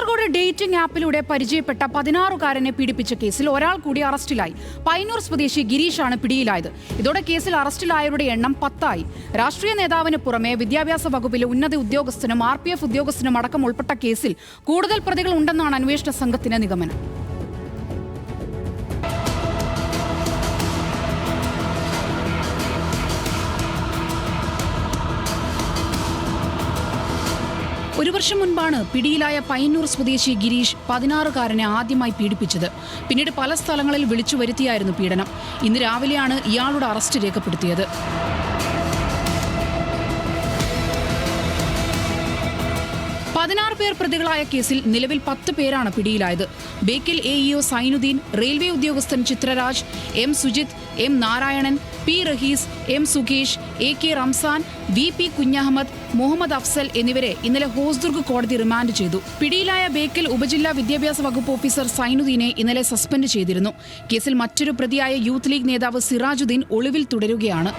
Kasaragod dating ആപ്പിലൂടെ പരിചയപ്പെട്ട 16-കാരനെ പീഡിപ്പിച്ച കേസിൽ ഒരാൾ കൂടി അറസ്റ്റിലായി. പയ്യന്നൂർ സ്വദേശി ഗിരീഷാണ് പിടിയിലായത്. ഇതോടെ കേസിൽ അറസ്റ്റിലായവരുടെ എണ്ണം 10 രാഷ്ട്രീയ നേതാവിന് പുറമെ വിദ്യാഭ്യാസ വകുപ്പിലെ ഉന്നത ഉദ്യോഗസ്ഥനും RPF ഉദ്യോഗസ്ഥനും അടക്കം ഉൾപ്പെട്ട കേസിൽ കൂടുതൽ പ്രതികൾ ഉണ്ടെന്നാണ് അന്വേഷണ സംഘത്തിന്റെ നിഗമനം. ഒരു വർഷം മുൻപാണ് പിടിയിലായ പയ്യന്നൂർ സ്വദേശി ഗിരീഷ് 16-കാരനെ ആദ്യമായി പീഡിപ്പിച്ചത്. പിന്നീട് പല സ്ഥലങ്ങളിൽ വിളിച്ചു വരുത്തിയായിരുന്നു പീഡനം. ഇന്ന് രാവിലെയാണ് ഇയാളുടെ അറസ്റ്റ് രേഖപ്പെടുത്തിയത്. പേർ പ്രതികളായ കേസിൽ നിലവിൽ 10 പേരാണ് പിടിയിലായത്. ബേക്കൽ AEO സൈനുദ്ദീൻ, റെയിൽവേ ഉദ്യോഗസ്ഥൻ Chitraraj, M Sujith, M Narayanan, P Rahees, M Sukesh, AK Ramzan, VP Kunjahammed, Muhammad Afsal എന്നിവരെ ഇന്നലെ ഹോസ്ദുർഗ് കോടതി റിമാൻഡ് ചെയ്തു. പിടിയിലായ ബേക്കൽ ഉപജില്ലാ വിദ്യാഭ്യാസ വകുപ്പ് ഓഫീസർ സൈനുദ്ദീനെ ഇന്നലെ സസ്പെൻഡ് ചെയ്തിരുന്നു. കേസിൽ മറ്റൊരു പ്രതിയായ യൂത്ത് ലീഗ് നേതാവ് സിറാജുദ്ദീൻ ഒളിവിൽ തുടരുകയാണ്.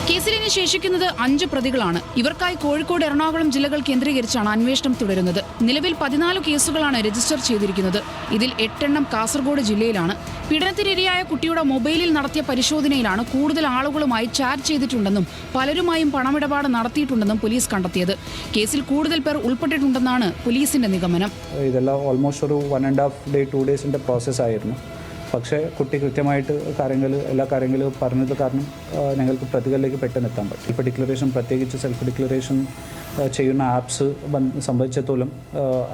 കേസിലിന് ശേഷിക്കുന്നത് 5 പ്രതികളാണ്. ഇവർക്കായി കോഴിക്കോട്, എറണാകുളം ജില്ലകൾ കേന്ദ്രീകരിച്ചാണ് അന്വേഷണം തുടരുന്നത്. നിലവിൽ 14 കേസുകളാണ് രജിസ്റ്റർ ചെയ്തിരിക്കുന്നത്. ഇതിൽ 8 എണ്ണം കാസർഗോഡ് ജില്ലയിലാണ്. പീഡനത്തിനിരയായ കുട്ടിയുടെ മൊബൈലിൽ നടത്തിയ പരിശോധനയിലാണ് കൂടുതൽ ആളുകളുമായി ചാറ്റ് ചെയ്തിട്ടുണ്ടെന്നും പലരുമായും പണമിടപാട് നടത്തിയിട്ടുണ്ടെന്നും പോലീസ് കണ്ടെത്തിയത്. കേസിൽ കൂടുതൽ പേർ ഉൾപ്പെട്ടിട്ടുണ്ടെന്നാണ് പോലീസിന്റെ നിഗമനം. ഇതെല്ലാം ഓൾമോസ്റ്റ് ഒരു 1.5 ഡേ 2 ഡേയ്സിന്റെ പ്രോസസ് ആയിരുന്നു. പക്ഷേ കുട്ടി കൃത്യമായിട്ട് എല്ലാ കാര്യങ്ങളും പറഞ്ഞത് കാരണം ഞങ്ങൾക്ക് പ്രതികളിലേക്ക് പെട്ടെന്ന് എത്താൻ പറ്റും. സെൽഫ് ഡിക്ലറേഷൻ, പ്രത്യേകിച്ച് സെൽഫ് ഡിക്ലറേഷൻ ചെയ്യുന്ന ആപ്സ് സംബന്ധിച്ചിടത്തോളം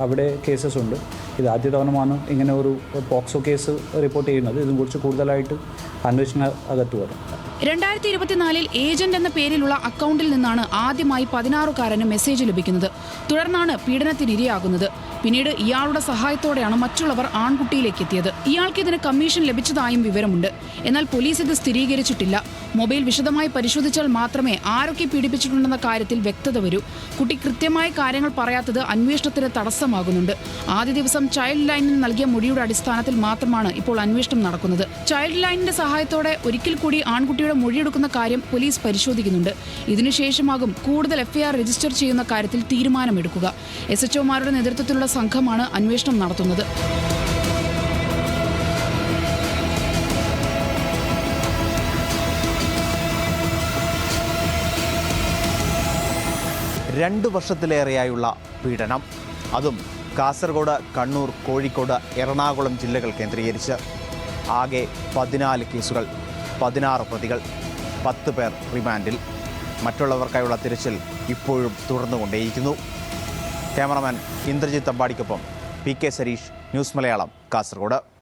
അവിടെ കേസസ് ഉണ്ട്. ഇത് ആദ്യ തവണമാണ് ഇങ്ങനെ ഒരു പോക്സോ കേസ് റിപ്പോർട്ട് ചെയ്യുന്നത്. ഇതിനെക്കുറിച്ച് കൂടുതലായിട്ട് അന്വേഷണം അകത്തു വരും. 2024 ഏജന്റ് എന്ന പേരിലുള്ള അക്കൗണ്ടിൽ നിന്നാണ് ആദ്യമായി 16-കാരന് മെസ്സേജ് ലഭിക്കുന്നത്. തുടർന്നാണ് പീഡനത്തിനിരയാകുന്നത്. പിന്നീട് ഇയാളുടെ സഹായത്തോടെയാണ് മറ്റുള്ളവർ ആൺകുട്ടിയിലേക്ക് എത്തിയത്. ഇയാൾക്ക് ഇതിന് കമ്മീഷൻ ലഭിച്ചതായും വിവരമുണ്ട്. എന്നാൽ പോലീസ് ഇത് സ്ഥിരീകരിച്ചിട്ടില്ല. മൊബൈൽ വിശദമായി പരിശോധിച്ചാൽ മാത്രമേ ആരൊക്കെ പീഡിപ്പിച്ചിട്ടുണ്ടെന്ന കാര്യത്തിൽ വ്യക്തത വരൂ. കുട്ടി കൃത്യമായ കാര്യങ്ങൾ പറയാത്തത് അന്വേഷണത്തിന് തടസ്സമാകുന്നുണ്ട്. ആദ്യ ദിവസം ചൈൽഡ് ലൈനിന് നൽകിയ മൊഴിയുടെ അടിസ്ഥാനത്തിൽ മാത്രമാണ് ഇപ്പോൾ അന്വേഷണം നടക്കുന്നത്. ചൈൽഡ് ലൈനിന്റെ സഹായത്തോടെ ഒരിക്കൽ കൂടി ആൺകുട്ടിയുടെ മൊഴിയെടുക്കുന്ന കാര്യം പോലീസ് പരിശോധിക്കുന്നുണ്ട്. ഇതിനുശേഷമാകും കൂടുതൽ FIR രജിസ്റ്റർ ചെയ്യുന്ന കാര്യത്തിൽ തീരുമാനമെടുക്കുക. SHOമാരുടെ നേതൃത്വത്തിലുള്ള സംഘമാണ് അന്വേഷണം നടത്തുന്നത്. രണ്ട് വർഷത്തിലേറെയായുള്ള പീഡനം, അതും കാസർഗോഡ്, കണ്ണൂർ, കോഴിക്കോട്, എറണാകുളം ജില്ലകൾ കേന്ദ്രീകരിച്ച്. ആകെ 14 കേസുകൾ, 16 പ്രതികൾ, 10 പേർ റിമാൻഡിൽ. മറ്റുള്ളവർക്കായുള്ള തിരച്ചിൽ ഇപ്പോഴും തുടർന്നുകൊണ്ടേയിരിക്കുന്നു. ക്യാമറമാൻ ഇന്ദ്രജിത്ത് അമ്പാടിക്കൊപ്പം PK സരീഷ്, ന്യൂസ് മലയാളം, കാസർഗോഡ്.